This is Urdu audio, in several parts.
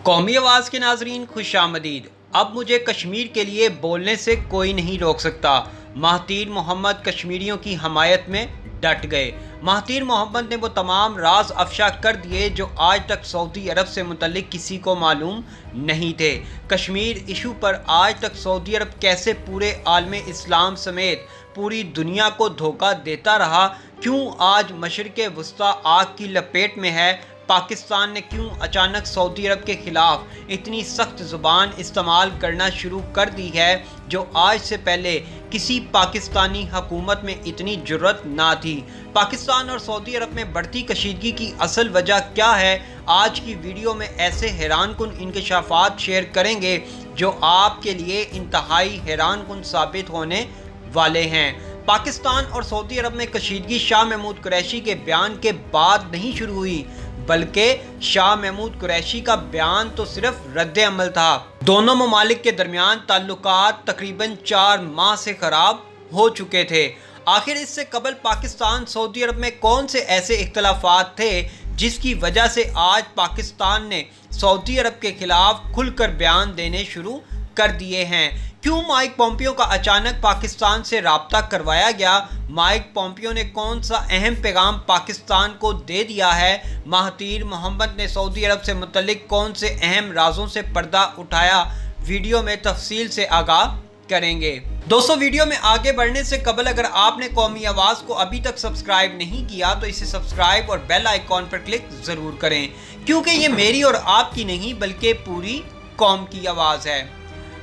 قومی آواز کے ناظرین خوش آمدید۔ اب مجھے کشمیر کے لیے بولنے سے کوئی نہیں روک سکتا۔ مہاتیر محمد کشمیریوں کی حمایت میں ڈٹ گئے۔ مہاتیر محمد نے وہ تمام راز افشا کر دیے جو آج تک سعودی عرب سے متعلق کسی کو معلوم نہیں تھے۔ کشمیر ایشو پر آج تک سعودی عرب کیسے پورے عالم اسلام سمیت پوری دنیا کو دھوکہ دیتا رہا، کیوں آج مشرق وسطیٰ آگ کی لپیٹ میں ہے، پاکستان نے کیوں اچانک سعودی عرب کے خلاف اتنی سخت زبان استعمال کرنا شروع کر دی ہے جو آج سے پہلے کسی پاکستانی حکومت میں اتنی جرأت نہ تھی۔ پاکستان اور سعودی عرب میں بڑھتی کشیدگی کی اصل وجہ کیا ہے، آج کی ویڈیو میں ایسے حیران کن انکشافات شیئر کریں گے جو آپ کے لیے انتہائی حیران کن ثابت ہونے والے ہیں۔ پاکستان اور سعودی عرب میں کشیدگی شاہ محمود قریشی کے بیان کے بعد نہیں شروع ہوئی، بلکہ شاہ محمود قریشی کا بیان تو صرف رد عمل تھا۔ دونوں ممالک کے درمیان تعلقات تقریباً 4 ماہ سے خراب ہو چکے تھے۔ آخر اس سے قبل پاکستان سعودی عرب میں کون سے ایسے اختلافات تھے جس کی وجہ سے آج پاکستان نے سعودی عرب کے خلاف کھل کر بیان دینے شروع کر دیے ہیں؟ کیوں مائک پومپیو کا اچانک پاکستان سے رابطہ کروایا گیا؟ مائک پومپیو نے کون سا اہم پیغام پاکستان کو دے دیا ہے؟ مہاتیر محمد نے سعودی عرب سے متعلق کون سے اہم رازوں سے پردہ اٹھایا؟ ویڈیو میں تفصیل سے آگاہ کریں گے۔ دوستو، ویڈیو میں آگے بڑھنے سے قبل اگر آپ نے قومی آواز کو ابھی تک سبسکرائب نہیں کیا تو اسے سبسکرائب اور بیل آئیکن پر کلک ضرور کریں، کیونکہ یہ میری اور آپ کی نہیں بلکہ پوری قوم کی آواز ہے۔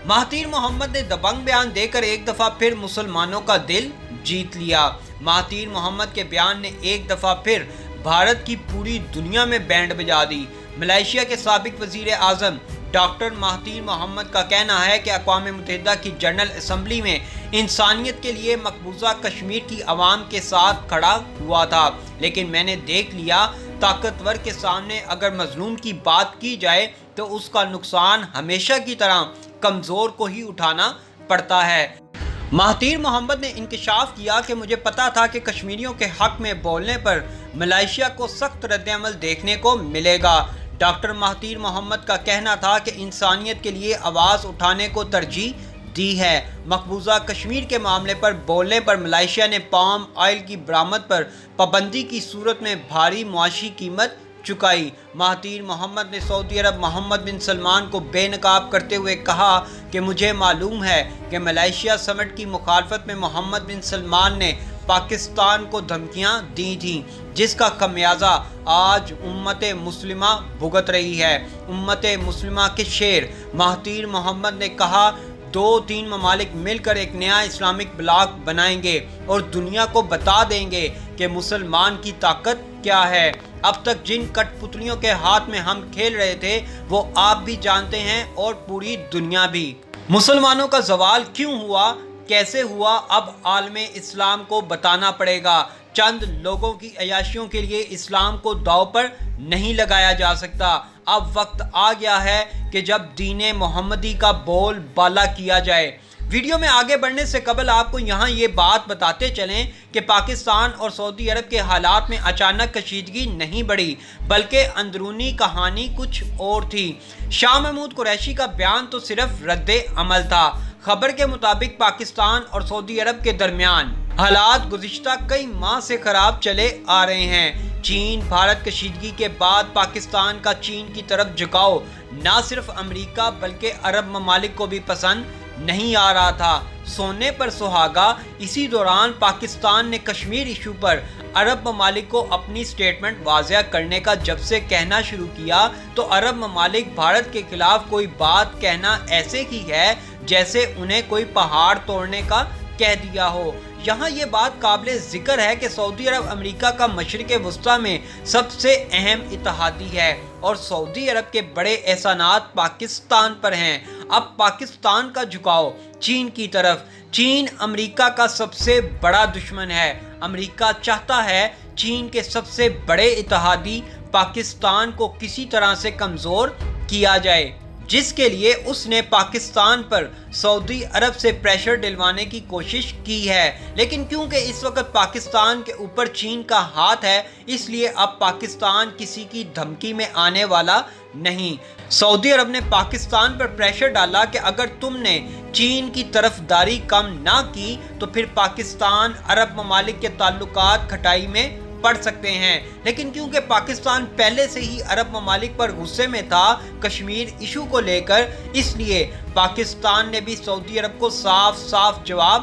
مہاتیر محمد نے دبنگ بیان دے کر ایک دفعہ پھر مسلمانوں کا دل جیت لیا۔ مہاتیر محمد کے بیان نے ایک دفعہ پھر بھارت کی پوری دنیا میں بینڈ بجا دی۔ ملائیشیا کے سابق وزیر اعظم ڈاکٹر مہاتیر محمد کا کہنا ہے کہ اقوام متحدہ کی جنرل اسمبلی میں انسانیت کے لیے مقبوضہ کشمیر کی عوام کے ساتھ کھڑا ہوا تھا، لیکن میں نے دیکھ لیا طاقتور کے سامنے اگر مظلوم کی بات کی جائے تو اس کا نقصان ہمیشہ کی طرح کمزور کو ہی اٹھانا پڑتا ہے۔ مہاتیر محمد نے انکشاف کیا کہ مجھے پتا تھا کہ کشمیریوں کے حق میں بولنے پر ملائیشیا کو سخت رد عمل دیکھنے کو ملے گا۔ ڈاکٹر مہاتیر محمد کا کہنا تھا کہ انسانیت کے لیے آواز اٹھانے کو ترجیح دی ہے۔ مقبوضہ کشمیر کے معاملے پر بولنے پر ملائیشیا نے پام آئل کی برآمد پر پابندی کی صورت میں بھاری معاشی قیمت چکائی۔ مہاتیر محمد نے سعودی عرب محمد بن سلمان کو بے نقاب کرتے ہوئے کہا کہ مجھے معلوم ہے کہ ملائیشیا سمٹ کی مخالفت میں محمد بن سلمان نے پاکستان کو دھمکیاں دی تھیں، جس کا خمیازہ آج امت مسلمہ بھگت رہی ہے۔ امت مسلمہ کے شیر مہاتیر محمد نے کہا 2-3 ممالک مل کر ایک نیا اسلامک بلاک بنائیں گے اور دنیا کو بتا دیں گے کہ مسلمان کی طاقت کیا ہے۔ اب تک جن کٹ پتلیوں کے ہاتھ میں ہم کھیل رہے تھے وہ آپ بھی جانتے ہیں اور پوری دنیا بھی۔ مسلمانوں کا زوال کیوں ہوا، کیسے ہوا، اب عالم اسلام کو بتانا پڑے گا۔ چند لوگوں کی عیاشیوں کے لیے اسلام کو داؤ پر نہیں لگایا جا سکتا۔ اب وقت آ گیا ہے کہ جب دین محمدی کا بول بالا کیا جائے۔ ویڈیو میں آگے بڑھنے سے قبل آپ کو یہاں یہ بات بتاتے چلیں کہ پاکستان اور سعودی عرب کے حالات میں اچانک کشیدگی نہیں بڑھی، بلکہ اندرونی کہانی کچھ اور تھی۔ شاہ محمود قریشی کا بیان تو صرف رد عمل تھا۔ خبر کے مطابق پاکستان اور سعودی عرب کے درمیان حالات گزشتہ کئی ماہ سے خراب چلے آ رہے ہیں۔ چین بھارت کشیدگی کے بعد پاکستان کا چین کی طرف جھکاؤ نہ صرف امریکہ بلکہ عرب ممالک کو بھی پسند نہیں آ رہا تھا۔ سونے پر سہاگا، اسی دوران پاکستان نے کشمیر ایشو پر عرب ممالک کو اپنی سٹیٹمنٹ واضح کرنے کا جب سے کہنا شروع کیا تو عرب ممالک بھارت کے خلاف کوئی بات کہنا ایسے ہی ہے جیسے انہیں کوئی پہاڑ توڑنے کا کہہ دیا ہو۔ یہاں یہ بات قابل ذکر ہے کہ سعودی عرب امریکہ کا مشرق وسطیٰ میں سب سے اہم اتحادی ہے اور سعودی عرب کے بڑے احسانات پاکستان پر ہیں۔ اب پاکستان کا جھکاؤ چین کی طرف۔ چین امریکہ کا سب سے بڑا دشمن ہے۔ امریکہ چاہتا ہے چین کے سب سے بڑے اتحادی پاکستان کو کسی طرح سے کمزور کیا جائے۔ جس کے لیے اس نے پاکستان پر سعودی عرب سے پریشر ڈلوانے کی کوشش کی ہے، لیکن کیونکہ اس وقت پاکستان کے اوپر چین کا ہاتھ ہے، اس لیے اب پاکستان کسی کی دھمکی میں آنے والا نہیں۔ سعودی عرب نے پاکستان پر پریشر ڈالا کہ اگر تم نے چین کی طرفداری کم نہ کی تو پھر پاکستان عرب ممالک کے تعلقات کھٹائی میں پڑ سکتے ہیں، لیکن کیونکہ پاکستان پہلے سے ہی عرب ممالک پر غصے میں تھا کشمیر ایشو کو لے کر، اس لیے پاکستان نے بھی سعودی عرب کو صاف صاف جواب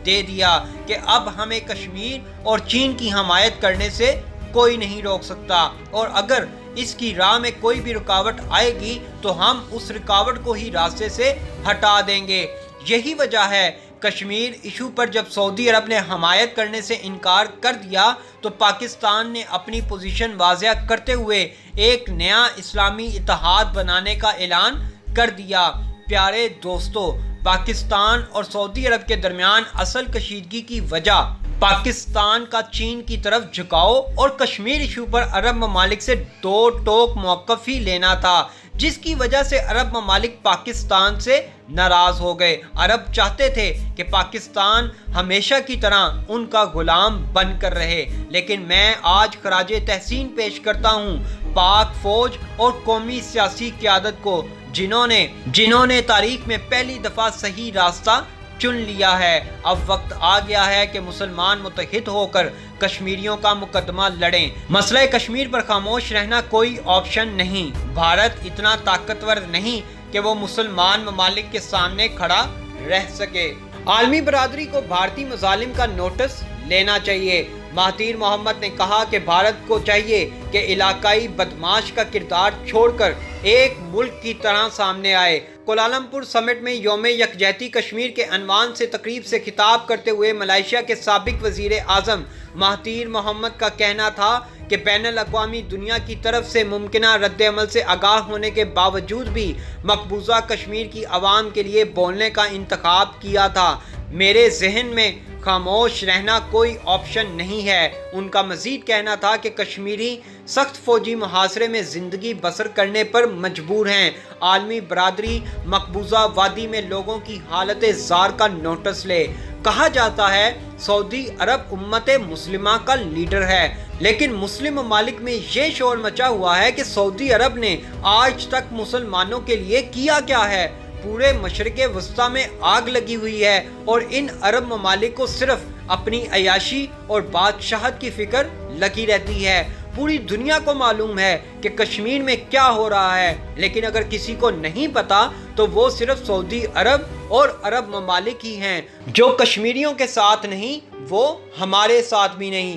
دے دیا کہ اب ہمیں کشمیر اور چین کی حمایت کرنے سے کوئی نہیں روک سکتا، اور اگر اس کی راہ میں کوئی بھی رکاوٹ آئے گی تو ہم اس رکاوٹ کو ہی راستے سے ہٹا دیں گے۔ یہی وجہ ہے کشمیر ایشو پر جب سعودی عرب نے حمایت کرنے سے انکار کر دیا تو پاکستان نے اپنی پوزیشن واضح کرتے ہوئے ایک نیا اسلامی اتحاد بنانے کا اعلان کر دیا۔ پیارے دوستو، پاکستان اور سعودی عرب کے درمیان اصل کشیدگی کی وجہ پاکستان کا چین کی طرف جھکاؤ اور کشمیر ایشو پر عرب ممالک سے دو ٹوک موقف ہی لینا تھا، جس کی وجہ سے عرب ممالک پاکستان سے ناراض ہو گئے۔ عرب چاہتے تھے کہ پاکستان ہمیشہ کی طرح ان کا غلام بن کر رہے، لیکن میں آج خراج تحسین پیش کرتا ہوں پاک فوج اور قومی سیاسی قیادت کو، جنہوں نے تاریخ میں پہلی دفعہ صحیح راستہ چن لیا ہے۔ اب وقت آ گیا ہے کہ مسلمان متحد ہو کر کشمیریوں کا مقدمہ لڑیں۔ مسئلہ کشمیر پر خاموش رہنا کوئی آپشن نہیں۔ بھارت اتنا طاقتور نہیں کہ وہ مسلمان ممالک کے سامنے کھڑا رہ سکے۔ عالمی برادری کو بھارتی مظالم کا نوٹس لینا چاہیے۔ مہاتیر محمد نے کہا کہ بھارت کو چاہیے کہ علاقائی بدماش کا کردار چھوڑ کر ایک ملک کی طرح سامنے آئے۔ کوالالمپور سمٹ میں یوم یکجہتی کشمیر کے عنوان سے تقریب سے خطاب کرتے ہوئے ملائیشیا کے سابق وزیر اعظم مہاتیر محمد کا کہنا تھا کہ بین الاقوامی دنیا کی طرف سے ممکنہ رد عمل سے آگاہ ہونے کے باوجود بھی مقبوضہ کشمیر کی عوام کے لیے بولنے کا انتخاب کیا تھا۔ میرے ذہن میں خاموش رہنا کوئی آپشن نہیں ہے۔ ان کا مزید کہنا تھا کہ کشمیری سخت فوجی محاصرے میں زندگی بسر کرنے پر مجبور ہیں۔ عالمی برادری مقبوضہ وادی میں لوگوں کی حالت زار کا نوٹس لے۔ کہا جاتا ہے سعودی عرب امت مسلمہ کا لیڈر ہے، لیکن مسلم ممالک میں یہ شور مچا ہوا ہے کہ سعودی عرب نے آج تک مسلمانوں کے لیے کیا کیا ہے۔ پورے مشرق وسطیٰ میں آگ لگی ہوئی ہے اور ان عرب ممالک کو صرف اپنی عیاشی اور بادشاہت کی فکر لگی رہتی ہے۔ پوری دنیا کو معلوم ہے کہ کشمیر میں کیا ہو رہا ہے، لیکن اگر کسی کو نہیں پتا تو وہ صرف سعودی عرب اور عرب ممالک ہی ہیں۔ جو کشمیریوں کے ساتھ نہیں وہ ہمارے ساتھ بھی نہیں۔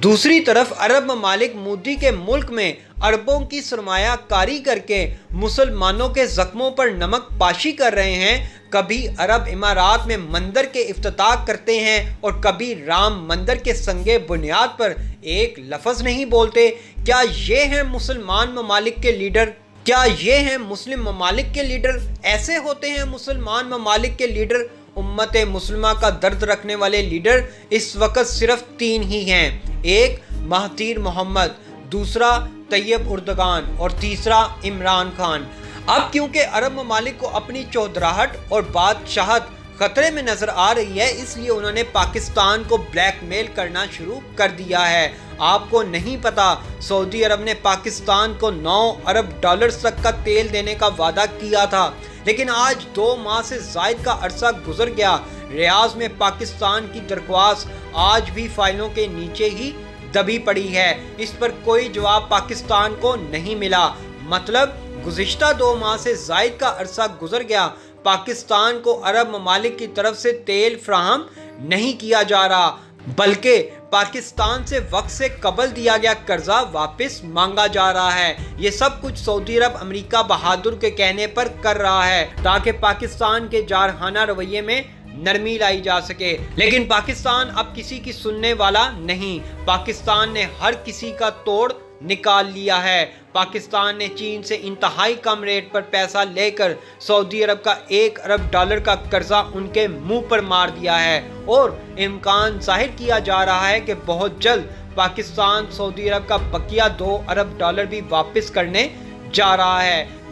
دوسری طرف عرب ممالک مودی کے ملک میں اربوں کی سرمایہ کاری کر کے مسلمانوں کے زخموں پر نمک پاشی کر رہے ہیں۔ کبھی عرب امارات میں مندر کے افتتاح کرتے ہیں اور کبھی رام مندر کے سنگِ بنیاد پر ایک لفظ نہیں بولتے۔ کیا یہ ہیں مسلمان ممالک کے لیڈر؟ کیا یہ ہیں مسلم ممالک کے لیڈر؟ ایسے ہوتے ہیں مسلمان ممالک کے لیڈر؟ امت مسلمہ کا درد رکھنے والے لیڈر اس وقت صرف تین ہی ہیں، ایک مہاتیر محمد، دوسرا طیب اردگان اور تیسرا عمران خان۔ اب کیونکہ عرب ممالک کو اپنی چودراہٹ اور بادشاہت خطرے میں نظر آ رہی ہے، اس لیے انہوں نے پاکستان کو بلیک میل کرنا شروع کر دیا ہے۔ آپ کو نہیں پتا سعودی عرب نے پاکستان کو 9 ارب ڈالرز تک کا تیل دینے کا وعدہ کیا تھا، لیکن آج 2 ماہ سے زائد کا عرصہ گزر گیا۔ ریاض میں پاکستان کی درخواست آج بھی فائلوں کے نیچے ہی دبی پڑی ہے۔ اس پر کوئی جواب پاکستان کو نہیں ملا۔ مطلب گزشتہ 2 ماہ سے زائد کا عرصہ گزر گیا، پاکستان کو عرب ممالک کی طرف سے تیل فراہم نہیں کیا جا رہا، بلکہ پاکستان سے وقت سے قبل دیا گیا قرضہ واپس مانگا جا رہا ہے۔ یہ سب کچھ سعودی عرب امریکہ بہادر کے کہنے پر کر رہا ہے تاکہ پاکستان کے جارحانہ رویے میں نرمی لائی جا سکے، لیکن پاکستان اب کسی کی سننے والا نہیں۔ پاکستان نے ہر کسی کا توڑ نکال لیا ہے۔ پاکستان نے چین سے انتہائی کم ریٹ پر پیسہ لے کر سعودی عرب کا 1 ارب ڈالر کا قرضہ ان کے منہ پر مار دیا ہے، اور امکان ظاہر کیا جا رہا ہے کہ بہت جلد پاکستان سعودی عرب کا بقیہ 2 ارب ڈالر بھی واپس کرنے جا رہا ہے۔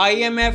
IMF,